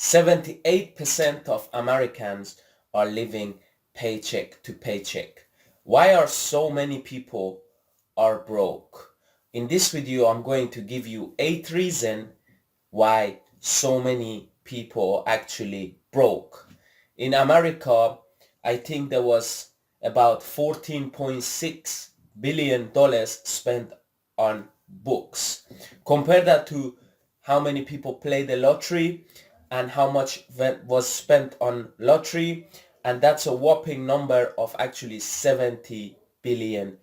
78% of Americans are living paycheck to paycheck. Why are so many people are broke? In this video, I'm going to give you 8 reasons why so many people are actually broke. In America, I think there was about $14.6 billion spent on books. Compare that to how many people play the lottery and how much was spent on lottery, and that's a whopping number of actually $70 billion.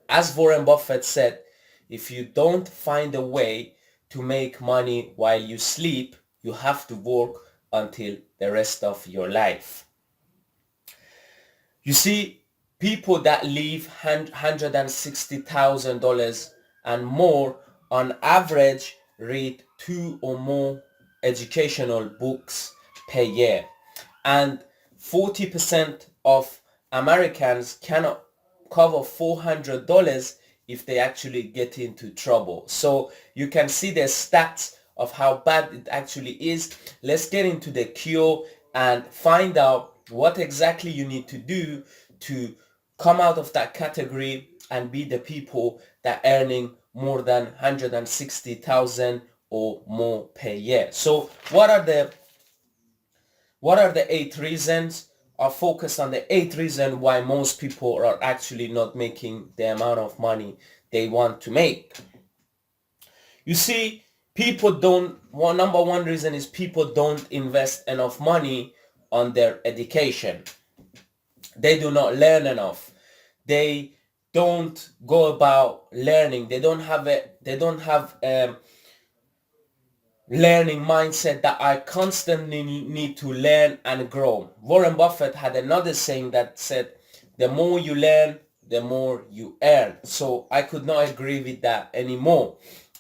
As Warren Buffett said, if you don't find a way to make money while you sleep, you have to work until the rest of your life. You see, people that leave $160,000 and more on average read 2 or more educational books per year, and 40% of Americans cannot cover $400 if they actually get into trouble. So you can see the stats of how bad it actually is. Let's get into the cure and find out what exactly you need to do to come out of that category and be the people that are earning more than 160,000 or more per year. So what are the 8 reasons? I'll focus on the 8 reasons why most people are actually not making the amount of money they want to make. You see, number one reason is people don't invest enough money on their education. They do not learn enough. They don't go about learning. They don't have learning mindset that I constantly need to learn and grow. Warren Buffett had another saying that said, the more you learn, the more you earn. So I could not agree with that anymore.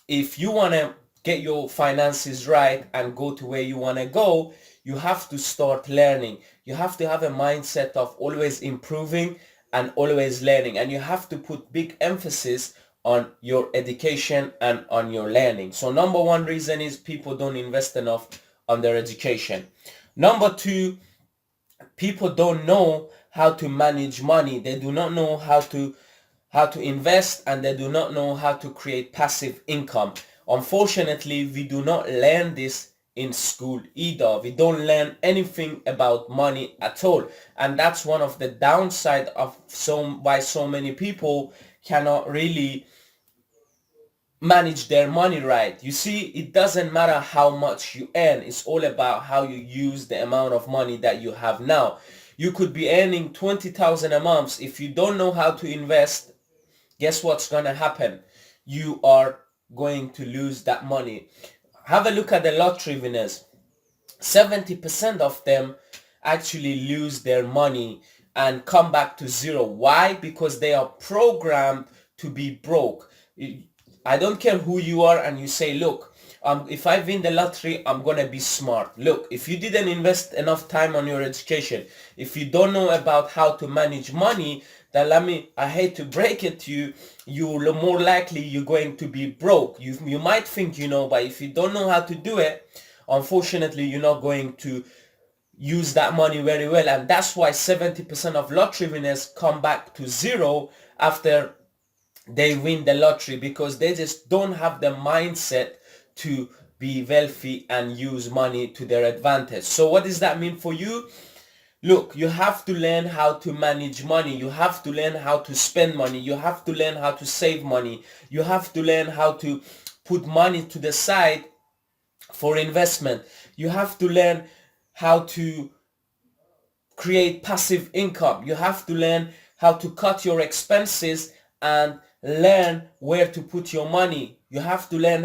If you want to get your finances right and go to where you want to go, you have to start learning. You have to have a mindset of always improving and always learning. And you have to put big emphasis on your education and on your learning. So number one reason is people don't invest enough on their education. Number two, people don't know how to manage money. They do not know how to invest, and they do not know how to create passive income. Unfortunately, we do not learn this in school either. We don't learn anything about money at all, and that's one of the downside of why so many people cannot really manage their money right. You see, it doesn't matter how much you earn. It's all about how you use the amount of money that you have now. You could be earning 20,000 a month. If you don't know how to invest, guess what's going to happen? You are going to lose that money. Have a look at the lottery winners. 70% of them actually lose their money and come back to zero. Why? Because they are programmed to be broke. I don't care who you are, and you say, look, if I win the lottery, I'm going to be smart. Look, if you didn't invest enough time on your education, if you don't know about how to manage money, then I hate to break it to you, you're more likely you're going to be broke. You might think you know, but if you don't know how to do it, unfortunately, you're not going to use that money very well. And that's why 70% of lottery winners come back to zero after they win the lottery, because they just don't have the mindset to be wealthy and use money to their advantage. So what does that mean for you? Look, you have to learn how to manage money. You have to learn how to spend money. You have to learn how to save money. You have to learn how to put money to the side for investment. You have to learn how to create passive income. You have to learn how to cut your expenses and learn where to put your money. You have to learn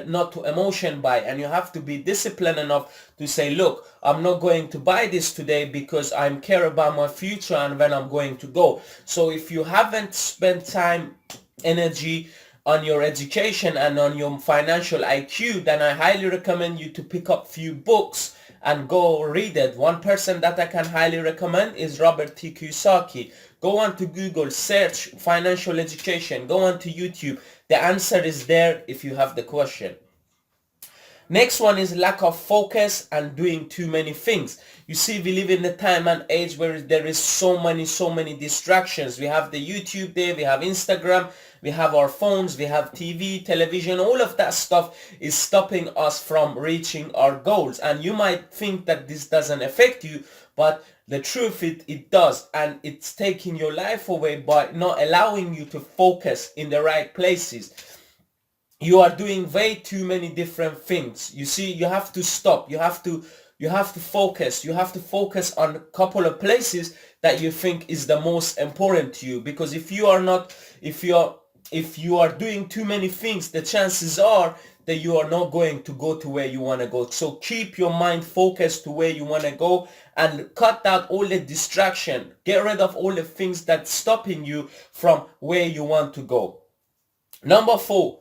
not to emotion buy, and you have to be disciplined enough to say, look, I'm not going to buy this today because I care about my future and when I'm going to go. So if you haven't spent time, energy on your education and on your financial IQ, then I highly recommend you to pick up few books and go read it. One person that I can highly recommend is Robert T. Kiyosaki. Go on to Google, search financial education, go on to YouTube. The answer is there if you have the question. Next one is lack of focus and doing too many things. You see, we live in a time and age where there is so many distractions. We have the YouTube there, we have Instagram, we have our phones, we have TV, television. All of that stuff is stopping us from reaching our goals. And you might think that this doesn't affect you, but the truth, it does. And it's taking your life away by not allowing you to focus in the right places. You are doing way too many different things. You see, you have to stop. You have to focus. You have to focus on a couple of places that you think is the most important to you. Because if you are doing too many things, the chances are that you are not going to go to where you want to go. So keep your mind focused to where you want to go and cut out all the distraction. Get rid of all the things that's stopping you from where you want to go. Number 4,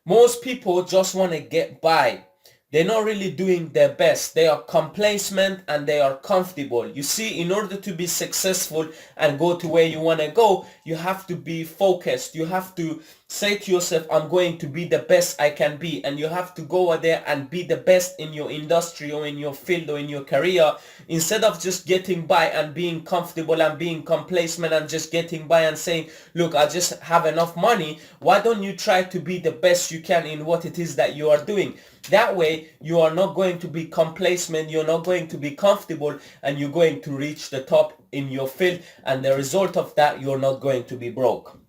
most people just want to get by. They're not really doing their best. They are complacent and they are comfortable. You see, in order to be successful and go to where you want to go, you have to be focused. You have to say to yourself, I'm going to be the best I can be. And you have to go out there and be the best in your industry or in your field or in your career, instead of just getting by and being comfortable and being complacent and just getting by and saying, look, I just have enough money. Why don't you try to be the best you can in what it is that you are doing? That way, you are not going to be complacent, you're not going to be comfortable, and you're going to reach the top in your field. And the result of that, you're not going to be broke.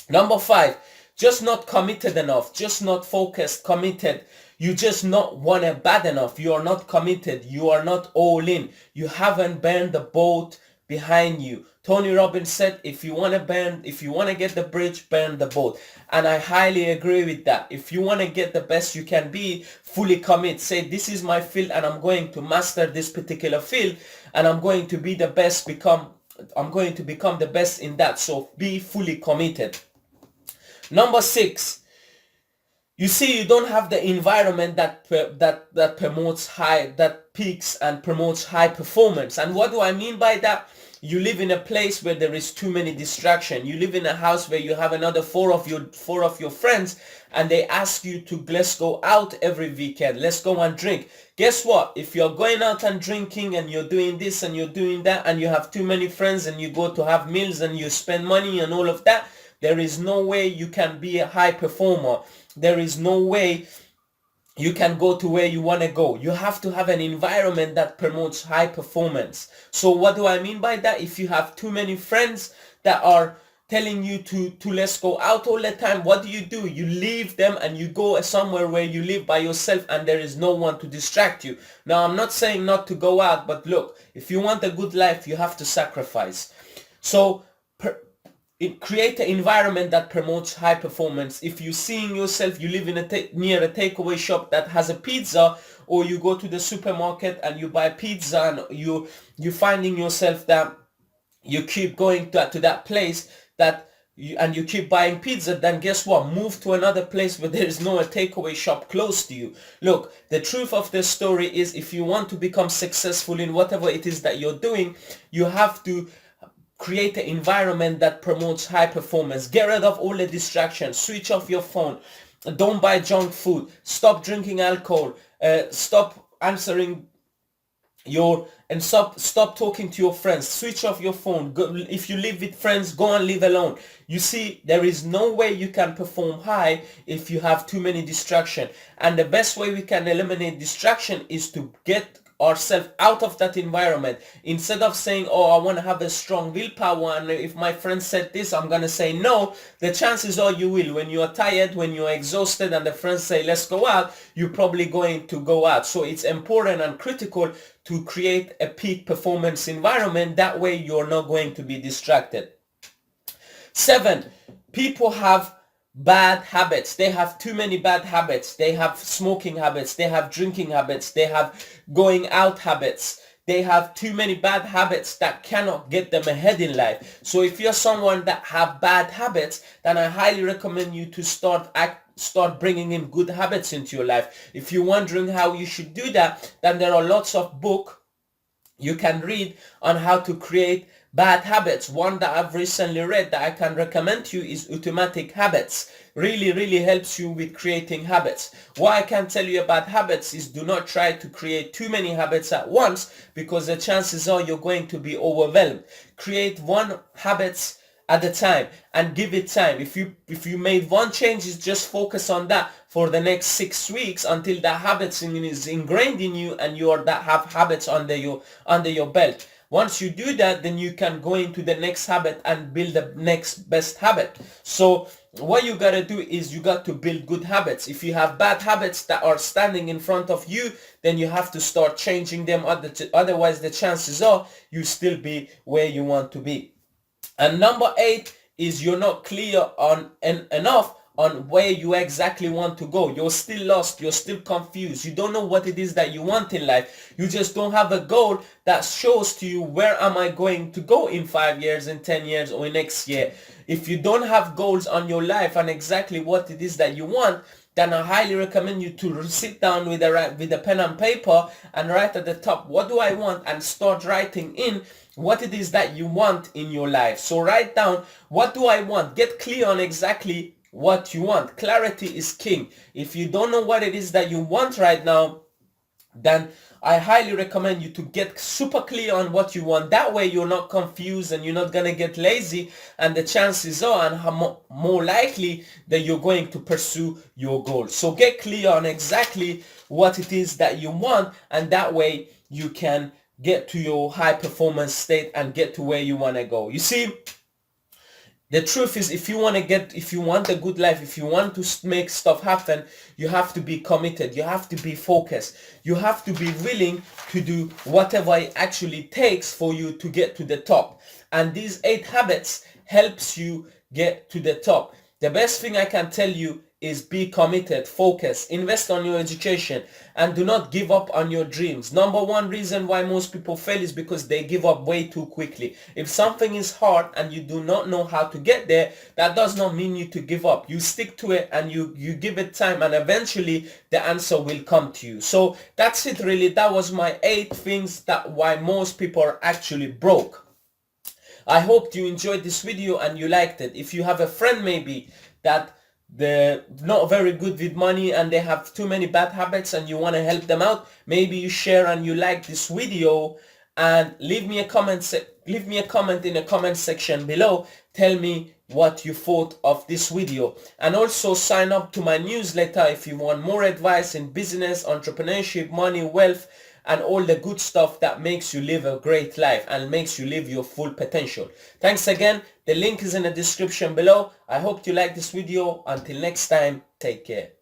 Number 5, just not committed enough, just not focused, committed. You just not want it bad enough. You are not committed. You are not all in. You haven't burned the boat behind you. Tony Robbins said, if you want to get the bridge, burn the boat. And I highly agree with that. If you want to get the best you can be, fully commit. Say, this is my field and I'm going to master this particular field and I'm going to be the best, I'm going to become the best in that. So be fully committed. Number 6, you see, you don't have the environment that promotes that peaks and promotes high performance. And what do I mean by that? You live in a place where there is too many distractions. You live in a house where you have another four of your friends, and they ask you to, let's go out every weekend, let's go and drink. Guess what? If you're going out and drinking and you're doing this and you're doing that and you have too many friends and you go to have meals and you spend money and all of that, there is no way you can be a high performer. There is no way you can go to where you want to go. You have to have an environment that promotes high performance. So what do I mean by that? If you have too many friends that are telling you to let's go out all the time, what do? You leave them and you go somewhere where you live by yourself and there is no one to distract you. Now, I'm not saying not to go out, but look, if you want a good life, you have to sacrifice. So create an environment that promotes high performance. If you're seeing yourself, you live in near a takeaway shop that has a pizza, or you go to the supermarket and you buy pizza, and you're finding yourself that you keep going to that place and you keep buying pizza, then guess what? Move to another place where there is no takeaway shop close to you. Look, the truth of this story is, if you want to become successful in whatever it is that you're doing, you have to create an environment that promotes high performance. Get rid of all the distractions. Switch off your phone. Don't buy junk food. Stop drinking alcohol. Stop answering stop talking to your friends. Switch off your phone. If you live with friends, go and live alone. You see, there is no way you can perform high if you have too many distractions. And the best way we can eliminate distraction is to get ourselves out of that environment. Instead of saying, oh, I want to have a strong willpower, and if my friend said this, I'm going to say no, the chances are you will. When you are tired, when you are exhausted, and the friends say, let's go out, you're probably going to go out. So it's important and critical to create a peak performance environment. That way you're not going to be distracted. 7, people have bad habits. They have too many bad habits. They have smoking habits. They have drinking habits. They have going out habits. They have too many bad habits that cannot get them ahead in life. So if you're someone that have bad habits, then I highly recommend you to start bringing in good habits into your life. If you're wondering how you should do that, then there are lots of books you can read on how to create Bad habits. One that I've recently read that I can recommend to you is Automatic Habits. Really helps you with creating habits. What I can tell you about habits is do not try to create too many habits at once, because the chances are you're going to be overwhelmed. Create one habits at a time and give it time. If you made one change, just focus on that for the next 6 weeks until that habits is ingrained in you and you are that have habits under your belt. Once you do that, then you can go into the next habit and build the next best habit. So what you gotta do is you got to build good habits. If you have bad habits that are standing in front of you, then you have to start changing them. Otherwise, the chances are you still be where you want to be. And number 8 is you're not clear on enough on where you exactly want to go. You're still lost. You're still confused. You don't know what it is that you want in life. You just don't have a goal that shows to you, where am I going to go in 5 years, in 10 years, or next year. If you don't have goals on your life and exactly what it is that you want, then I highly recommend you to sit down with a pen and paper and write at the top, what do I want, and start writing in what it is that you want in your life. So write down, what do I want? Get clear on exactly what you want. Clarity is king. If you don't know what it is that you want right now, then I highly recommend you to get super clear on what you want. That way you're not confused and you're not going to get lazy, and the chances are and more likely that you're going to pursue your goal. So get clear on exactly what it is that you want, and that way you can get to your high performance state and get to where you want to go. You see, the truth is, if you want a good life, if you want to make stuff happen, you have to be committed. You have to be focused. You have to be willing to do whatever it actually takes for you to get to the top. And these 8 habits helps you get to the top. The best thing I can tell you is be committed, focus, invest on your education, and do not give up on your dreams. Number one reason why most people fail is because they give up way too quickly. If something is hard and you do not know how to get there, that does not mean you to give up. You stick to it and you give it time, and eventually the answer will come to you. So that's it really. That was my 8 things that why most people are actually broke. I hope you enjoyed this video and you liked it. If you have a friend maybe that they're not very good with money and they have too many bad habits and you want to help them out, maybe you share and you like this video, and leave me a comment in the comment section below. Tell me what you thought of this video, and also sign up to my newsletter if you want more advice in business, entrepreneurship, money, wealth, and all the good stuff that makes you live a great life and makes you live your full potential. Thanks again. The link is in the description below. I hope you like this video. Until next time, take care.